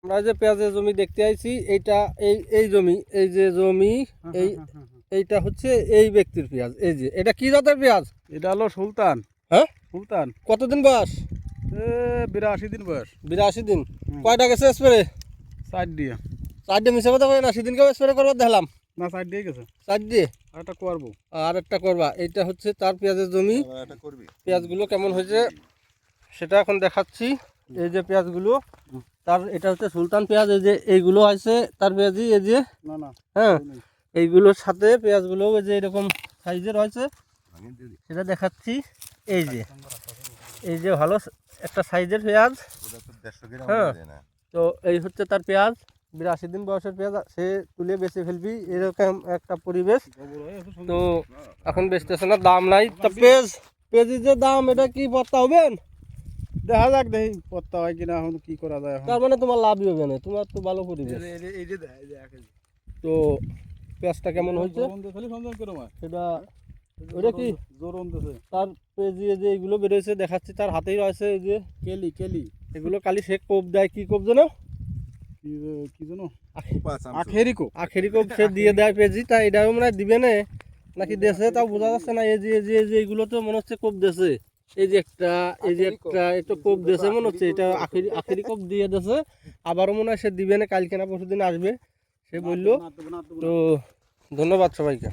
আমরা যে পেঁয়াজের জমি দেখতে আইছি এইটা এই জমি, এই যে জমি, এইটা হচ্ছে এই ব্যক্তির পেঁয়াজ। এই যে এটা কি জাতের পেঁয়াজ? এটা হলো সুলতান। হ্যাঁ, সুলতান। কতদিন বয়স? 82 দিন বয়স। 82 দিন। কয়টা গেছে স্প্রে? 4 দিয়ে। 4 দিয়ে মিশে কথা না, সেদিনকে স্প্রে করবার দেখলাম না 4 দিয়ে গেছে। 4 দিয়ে আর একটা করবো। আর একটা করবা। এইটা হচ্ছে তার পেঁয়াজের জমি। পেঁয়াজগুলো কেমন হয়েছে সেটা এখন দেখাচ্ছি। এই যে পেঁয়াজগুলো তার, এটা হচ্ছে সুলতান পেঁয়াজ। এই যে এইগুলো আছে তার পেঁয়াজই। এই যে না না, হ্যাঁ, এইগুলোর সাথে পেঁয়াজগুলো ওই যে এরকম সাইজের হয়েছে, সেটা দেখাচ্ছি। এই যে এই যে ভালো একটা সাইজের পেঁয়াজ। হ্যাঁ, তো এই হচ্ছে তার পেঁয়াজ। 82 দিন বয়সের পেঁয়াজ, সে তুলে বেঁচে ফেলবি, এরকম একটা পরিবেশ। তো এখন বেচতেছে না, দাম নাই। তা পেঁয়াজের যে দাম, এটা কি পত্তা হবেন? দেখা যাক, দেখি পত্তা হয় কিনা, এখন কি করা যায়। তার মানে তোমার লাভই হবে না, তোমার তো ভালো পরিবেশ। তো পেঁয়াজটা কেমন হয়েছে সেটা, ওটা কি তার পেঁয়াজি যে এইগুলো বেরোয়েছে দেখাচ্ছি, তার হাতেই রয়েছে। এই যে কেলি এগুলো কালি সে কোপ দেয়, কি কোপ যেন, কি জানো, আখেরি কোপ সে দিয়ে দেয় পেঁয়াজি। তা এটাও মনে হয় দিবে না, নাকি দেশে তাও বোঝা যাচ্ছে না। এই যে এইগুলো তো মনে হচ্ছে কোপ দেশে। এই যে একটা একটু কোপ দেশে মনে হচ্ছে, এটা আখেরি কোপ দিয়ে দেশে। আবারও মনে হয় সে দিবে না, কালকে না পরশু দিন আসবে সে বললো। তো ধন্যবাদ সবাইকে।